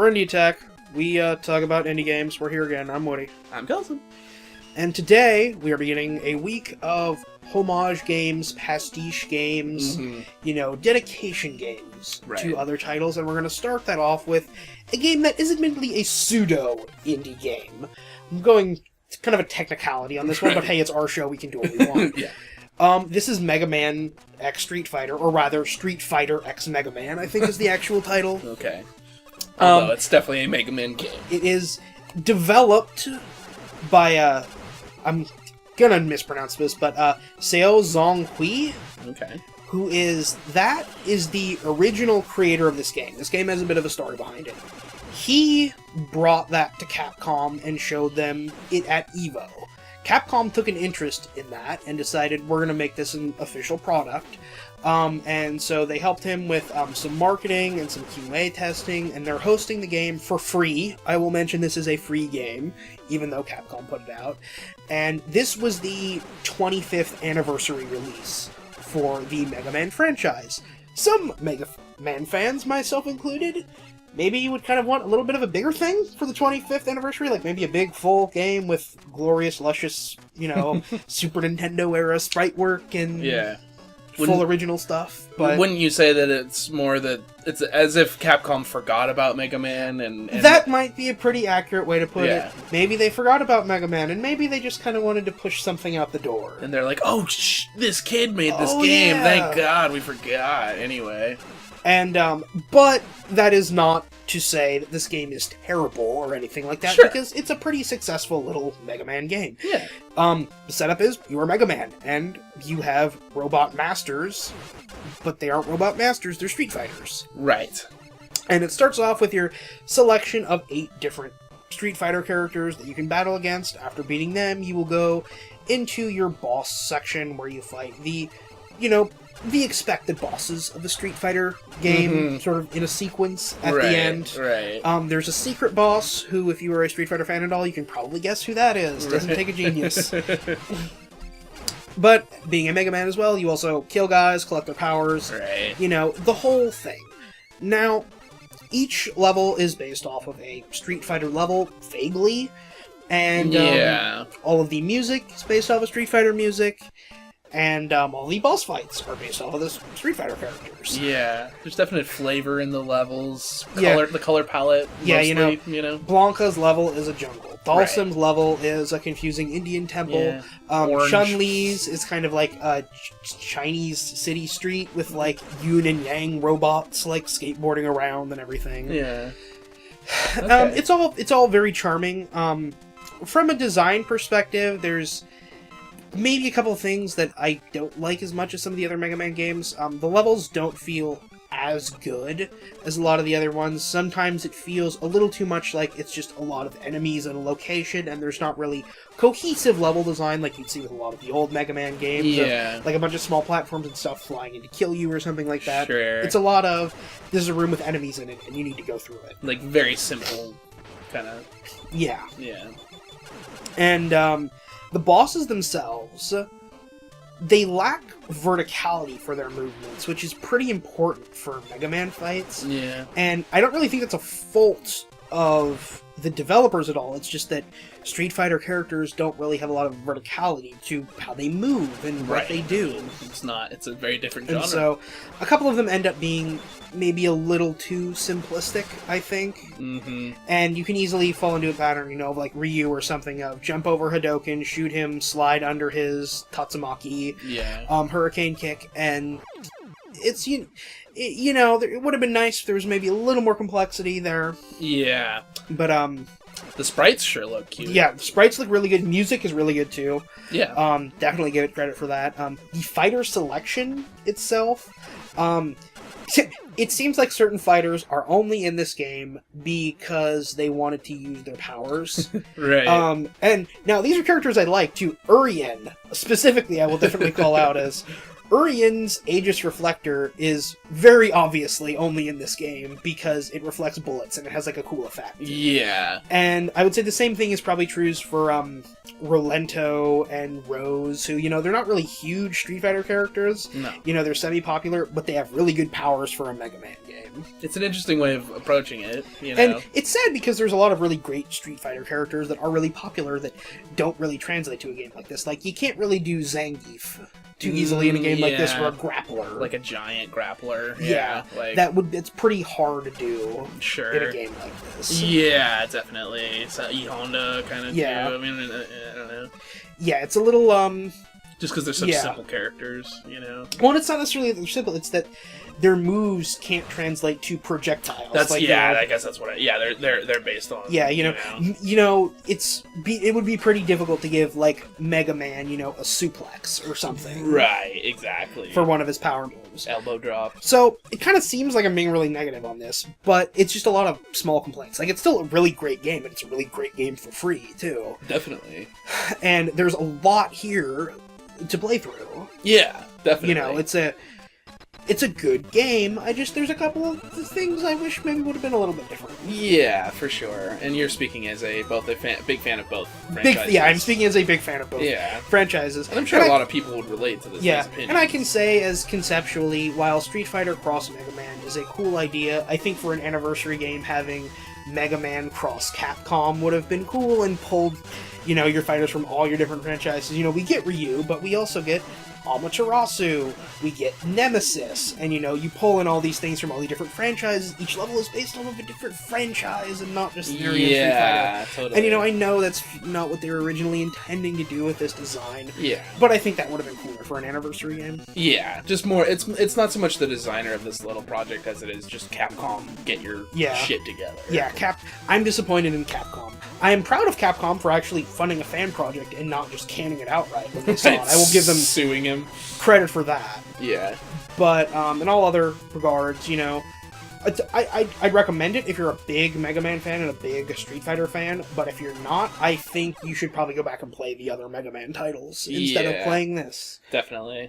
We're Indie Tech. We talk about indie games. We're here again. I'm Woody. I'm Kelson. And today, we are beginning a week of homage games, pastiche games, dedication games to other titles. And we're going to start that off with a game that is admittedly a pseudo-indie game. I'm going kind of a technicality on this one, but hey, it's our show. We can do what we want. This is Megaman X Street Fighter, or rather, Street Fighter X Megaman, I think is the actual title. Okay. Although it's definitely a Mega Man game. It is developed by, I'm gonna mispronounce this, but Seo Zhonghui. Okay. Who is the original creator of this game. This game has a bit of a story behind it. He brought that to Capcom and showed them it at EVO. Capcom took an interest in that and decided we're going to make this an official product. And so they helped him with some marketing and some QA testing, and they're hosting the game for free. I will mention this is a free game, even though Capcom put it out. And this was the 25th anniversary release for the Mega Man franchise. Some Mega Man fans, myself included, maybe you would kind of want a little bit of a bigger thing for the 25th anniversary, like maybe a big full game with glorious, luscious, Super Nintendo era sprite work and full original stuff. But wouldn't you say that it's more that it's as if Capcom forgot about Mega Man and that might be a pretty accurate way to put it. Maybe they forgot about Mega Man, and maybe they just kind of wanted to push something out the door. And they're like, oh, this kid made this game. Yeah. Thank God we forgot. Anyway. And, but that is not to say that this game is terrible or anything like that, because it's a pretty successful little Mega Man game. Yeah. The setup is, you are Mega Man, and you have robot masters, but they aren't robot masters, they're Street Fighters. Right. And it starts off with your selection of 8 different Street Fighter characters that you can battle against. After beating them, you will go into your boss section where you fight the expected bosses of the Street Fighter game, sort of in a sequence at the end. Right. There's a secret boss who, if you are a Street Fighter fan at all, you can probably guess who that is. Doesn't take a genius. But, being a Mega Man as well, you also kill guys, collect their powers. Right. The whole thing. Now, each level is based off of a Street Fighter level, vaguely. And all of the music is based off of Street Fighter music. And all the boss fights are based off of the Street Fighter characters. Yeah, there's definite flavor in the levels. The color palette. Yeah, mostly, Blanca's level is a jungle. Dalsim's level is a confusing Indian temple. Yeah. Chun-Li's is kind of like a Chinese city street with like yin and yang robots like skateboarding around and everything. Yeah. Okay. It's all very charming. From a design perspective, there's maybe a couple of things that I don't like as much as some of the other Mega Man games. The levels don't feel as good as a lot of the other ones. Sometimes it feels a little too much like it's just a lot of enemies in a location, and there's not really cohesive level design like you'd see with a lot of the old Mega Man games. Yeah. Like a bunch of small platforms and stuff flying in to kill you or something like that. Sure. It's a lot of, this is a room with enemies in it, and you need to go through it. Like, very simple, kind of. Yeah. Yeah. And, the bosses themselves, they lack verticality for their movements, which is pretty important for Mega Man fights. Yeah. And I don't really think that's a fault of the developers at all. It's just that Street Fighter characters don't really have a lot of verticality to how they move and what they do. It's a very different genre. And so, a couple of them end up being maybe a little too simplistic, I think. Mm-hmm. And you can easily fall into a pattern, of like Ryu or something, of jump over Hadoken, shoot him, slide under his Tatsumaki, Hurricane Kick, and it's, it would have been nice if there was maybe a little more complexity there. Yeah. But, the sprites sure look cute. Yeah, the sprites look really good. Music is really good, too. Yeah. Definitely give it credit for that. The fighter selection itself, it seems like certain fighters are only in this game because they wanted to use their powers. Right. And now these are characters I like, too. Urien, specifically, I will definitely call out as Urian's Aegis Reflector is very obviously only in this game because it reflects bullets and it has like a cool effect. Yeah. And I would say the same thing is probably true for Rolento and Rose, who, they're not really huge Street Fighter characters. No. They're semi-popular, but they have really good powers for a Mega Man game. It's an interesting way of approaching it, And it's sad because there's a lot of really great Street Fighter characters that are really popular that don't really translate to a game like this. Like, you can't really do Zangief too easily in a game like this, or a grappler. Like a giant grappler. Yeah, it's pretty hard to do in a game like this. Yeah, definitely. So E-Honda kind of too. I mean, I don't know. Yeah, it's a little, just because they're such simple characters, Well, it's not necessarily that they're simple, it's that their moves can't translate to projectiles. That's I guess that's what. They're based on. Yeah, it would be pretty difficult to give like Mega Man, a suplex or something. Right, exactly. For one of his power moves, elbow drop. So it kind of seems like I'm being really negative on this, but it's just a lot of small complaints. Like, it's still a really great game, and it's a really great game for free too. Definitely. And there's a lot here to play through. Yeah, definitely. It's a good game. There's a couple of things I wish maybe would have been a little bit different. Yeah, for sure. And you're speaking as big fan of both franchises. I'm speaking as a big fan of both franchises. And I'm sure a lot of people would relate to this. Yeah, and I can say, as conceptually, while Street Fighter Cross Mega Man is a cool idea, I think for an anniversary game, having Mega Man Cross Capcom would have been cool and pulled, your fighters from all your different franchises. We get Ryu, but we also get Amaterasu, we get Nemesis, and you pull in all these things from all the different franchises. Each level is based off of a different franchise and not just an area of Street Fighter. Totally. And I know that's not what they were originally intending to do with this design. Yeah. But I think that would have been cooler for an anniversary game. Yeah, just more. It's not so much the designer of this little project as it is just Capcom get your shit together. Yeah, I'm disappointed in Capcom. I am proud of Capcom for actually funding a fan project and not just canning it outright when they saw it. I will give them suing him credit for that. Yeah. But in all other regards, I'd recommend it if you're a big Mega Man fan and a big Street Fighter fan, but if you're not, I think you should probably go back and play the other Mega Man titles instead of playing this. Definitely.